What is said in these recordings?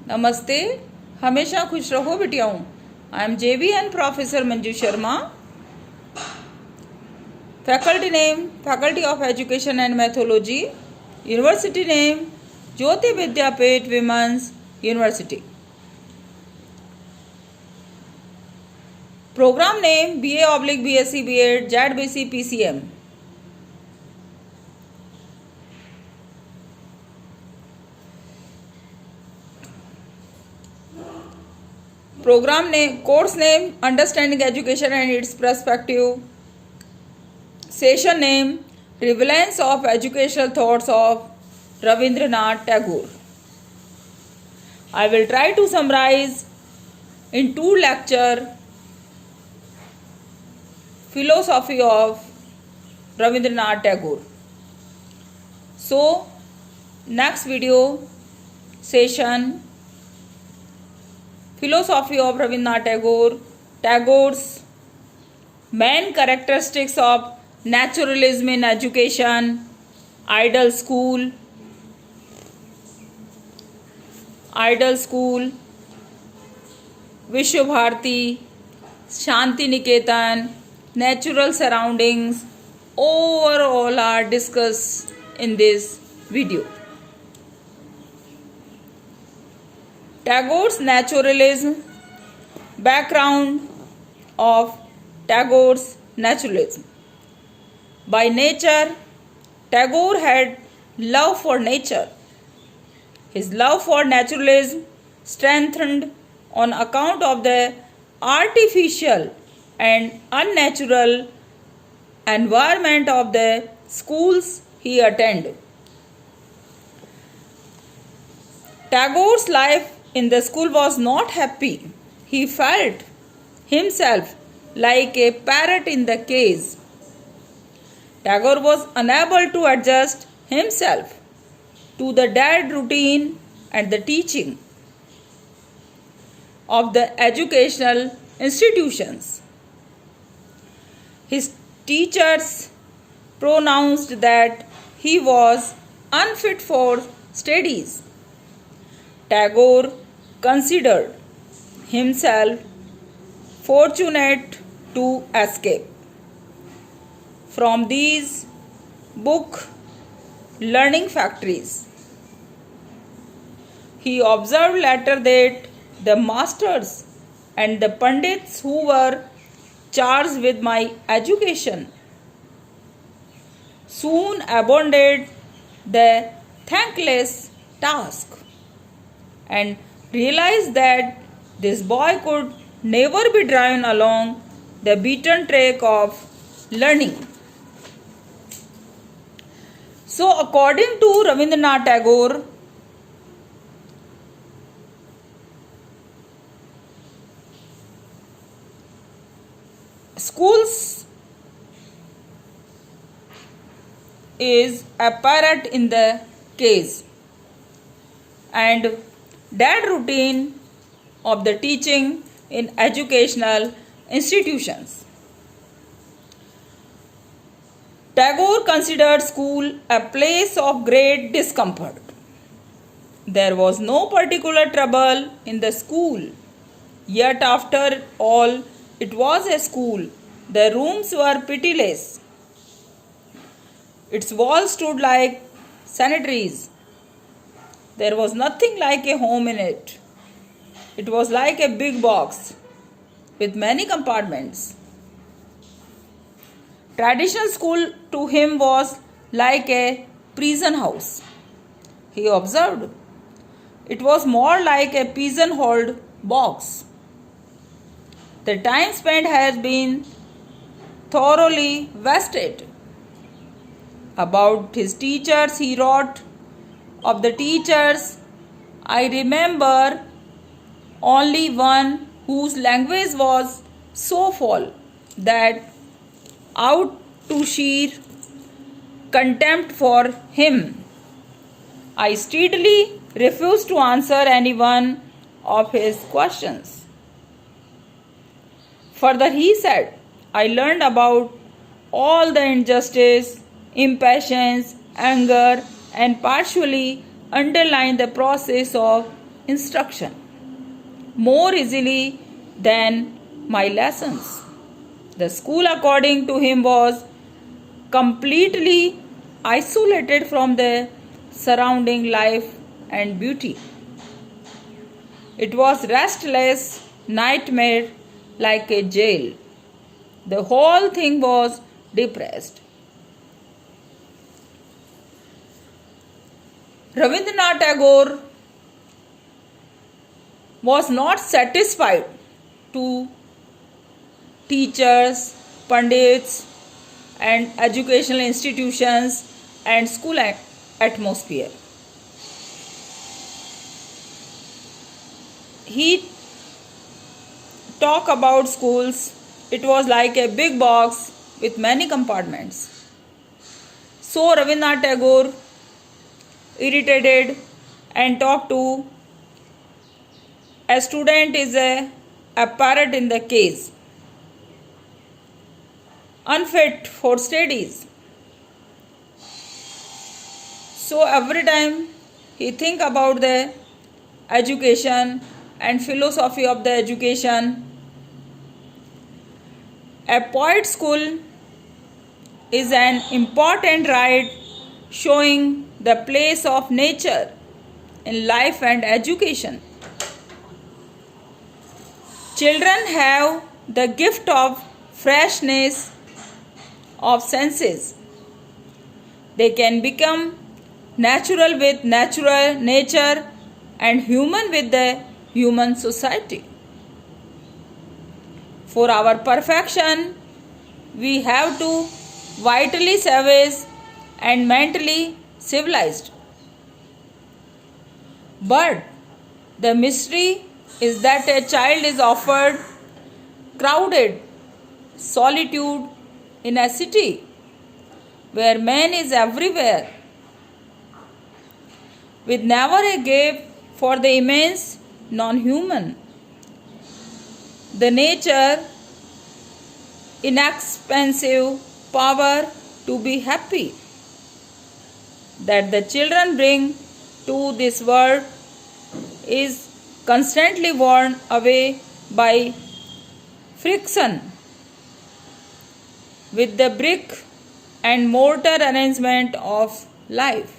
नमस्ते, हमेशा खुश रहो बिटियाओं। I am JVN professor Manju Sharma. Faculty name faculty of education and methodology. University name Jyoti Vidyapeeth women's university. Programme name BA/BSc B.Ed JAD/BC PCM। Program name, course name, Understanding Education and its Perspective. Session name, Relevance of Educational Thoughts of Rabindranath Tagore. I will try to summarize in two lectures Philosophy of Rabindranath Tagore. So, next video session Philosophy of Rabindranath Tagore, Tagore's main characteristics of naturalism in education, ideal school, Vishwa Bharati, Shanti Niketan, natural surroundings, overall are discussed in this video. Tagore's naturalism, background of Tagore's naturalism. By nature, Tagore had love for nature. His love for naturalism strengthened on account of the artificial and unnatural environment of the schools he attended. Tagore's life in the school was not happy. He felt himself like a parrot in the cage. Tagore was unable to adjust himself to the dead routine and the teaching of the educational institutions. His teachers pronounced that he was unfit for studies. Tagore considered himself fortunate to escape from these book learning factories. He observed later that the masters and the pandits who were charged with my education soon abandoned the thankless task and realized that this boy could never be driven along the beaten track of learning. So, according to Rabindranath Tagore, schools is a parrot in the cage and that routine of the teaching in educational institutions. Tagore considered school a place of great discomfort. There was no particular trouble in the school, yet after all, it was a school. The rooms were pitiless. Its walls stood like cemeteries. There was nothing like a home in it. It was like a big box with many compartments. Traditional school to him was like a prison house. He observed it was more like a pigeon-holed box. The time spent has been thoroughly wasted. About his teachers, he wrote, of the teachers, I remember only one whose language was so foul that out to sheer contempt for him, I steadily refused to answer any one of his questions. Further, he said, I learned about all the injustice, impatience, anger, and partially underline the process of instruction more easily than my lessons. The school, according to him, was completely isolated from the surrounding life and beauty. It was restless nightmare like a jail. The whole thing was depressed. Rabindranath Tagore was not satisfied to teachers, pundits, and educational institutions and school atmosphere. He talked about schools. It was like a big box with many compartments. So Rabindranath Tagore, irritated, and talked to a student is a parrot in the cage, unfit for studies. So every time he think about the education and philosophy of the education, a poet school is an important ride showing the place of nature in life and education. Children have the gift of freshness of senses. They can become natural with natural nature and human with the human society. For our perfection, we have to vitally savage and mentally civilized. But the mystery is that a child is offered crowded solitude in a city where man is everywhere, with never a gap for the immense non-human. The nature inexpensive power to be happy that the children bring to this world is constantly worn away by friction with the brick and mortar arrangement of life.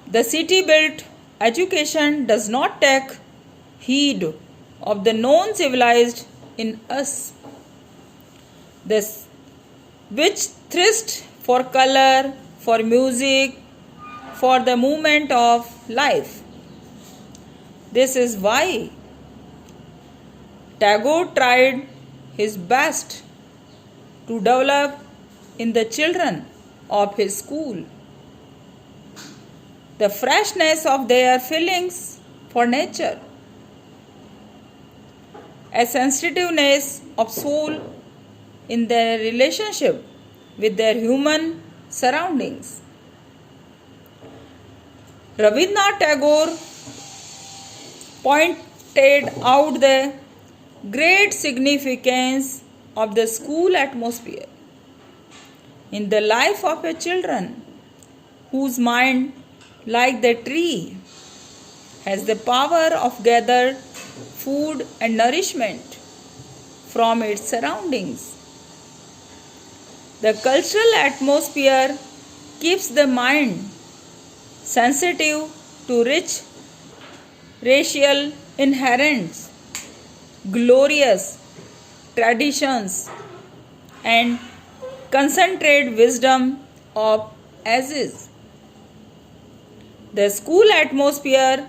The city built education does not take heed of the non civilized in us, this which thirst for color, for music, for the movement of life. This is why Tagore tried his best to develop in the children of his school the freshness of their feelings for nature, a sensitiveness of soul in their relationship with their human surroundings. Rabindranath Tagore pointed out the great significance of the school atmosphere in the life of a children whose mind, like the tree, has the power of gather food and nourishment from its surroundings. The cultural atmosphere keeps the mind sensitive to rich racial inherents, glorious traditions, and concentrate wisdom of ages. The school atmosphere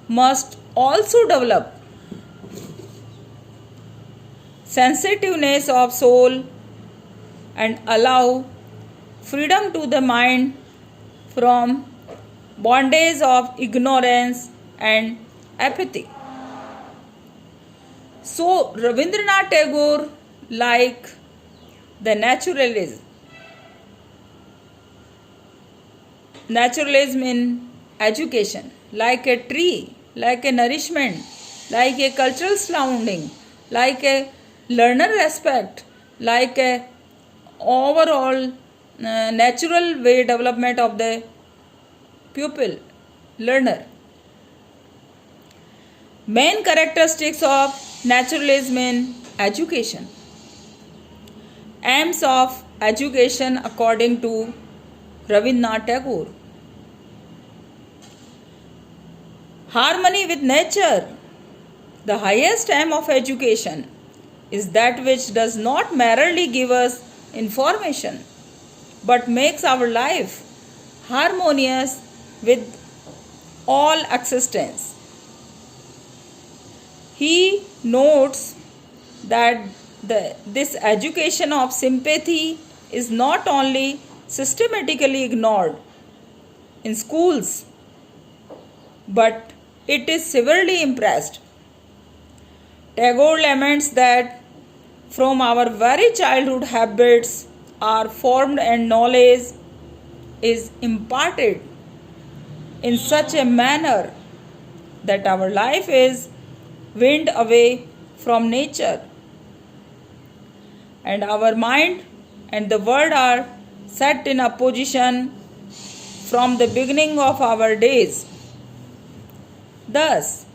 must also develop sensitiveness of soul and allow freedom to the mind from bondage of ignorance and apathy. So Rabindranath Tagore, like the naturalism in education, like a tree, like a nourishment, like a cultural surrounding, like a learner respect, like a overall natural way development of the pupil learner. Main characteristics of naturalism in education. Aims of education according to Rabindranath Tagore. Harmony with nature. The highest aim of education is that which does not merely give us information but makes our life harmonious with all existence. He notes that this education of sympathy is not only systematically ignored in schools but it is severely impressed. Tagore laments that from our very childhood habits are formed and knowledge is imparted in such a manner that our life is wind away from nature and our mind and the world are set in opposition from the beginning of our days. Thus,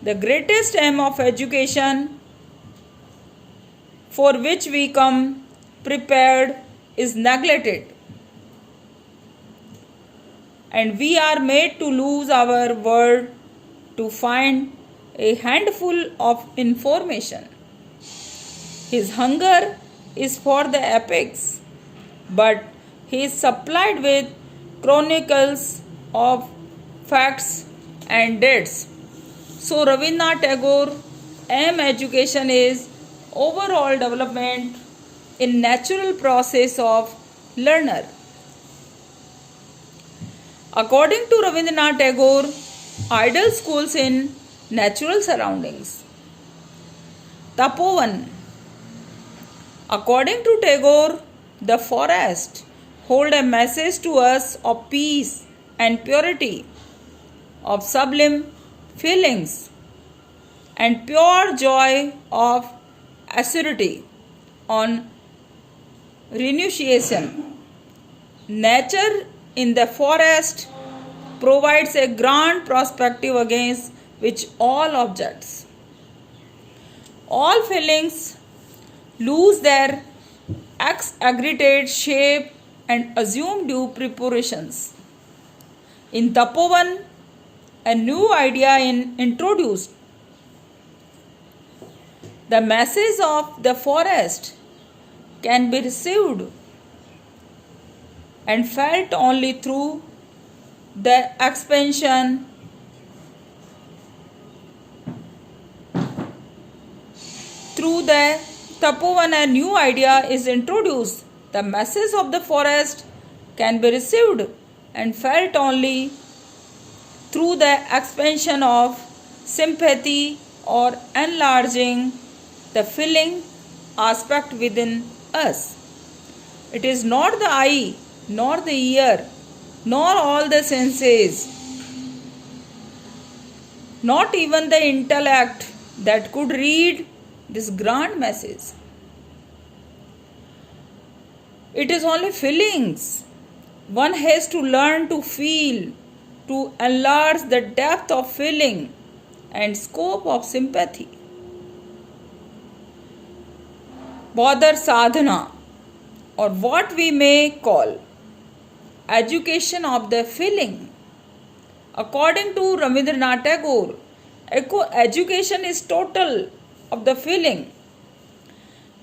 the greatest aim of education for which we come prepared is neglected, and we are made to lose our world to find a handful of information. His hunger is for the epics, but he is supplied with chronicles of facts and dates. So Rabindranath Tagore aim education is overall development in natural process of learner. According to Rabindranath Tagore, ideal schools in natural surroundings. Tapovan. According to Tagore, the forest hold a message to us of peace and purity, of sublime feelings and pure joy of assurity on renunciation. Nature in the forest provides a grand perspective against which all objects, all feelings lose their aggregate shape and assume due proportions. In Tapovan, a new idea is introduced. The message of the forest can be received and felt only through the expansion through the Tapovan. A new idea is introduced. The message of the forest can be received and felt only through the expansion of sympathy or enlarging the feeling aspect within us. It is not the eye, nor the ear, nor all the senses, not even the intellect that could read this grand message. It is only feelings. One has to learn to feel, to enlarge the depth of feeling and scope of sympathy. Bodhar sadhana, or what we may call education of the feeling. According to Rabindranath Tagore, education is total of the feeling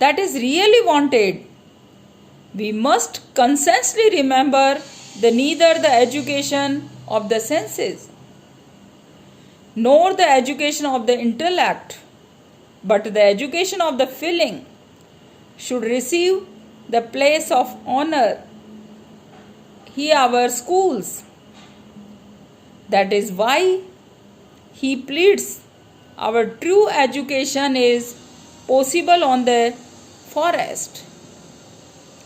that is really wanted. We must consciously remember that neither the education of the senses nor the education of the intellect, but the education of the feeling should receive the place of honor. Here our schools. That is why he pleads our true education is possible on the forest,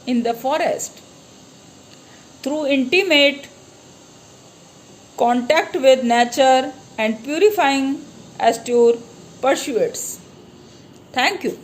in the forest, through intimate contact with nature and purifying astute pursuits. Thank you.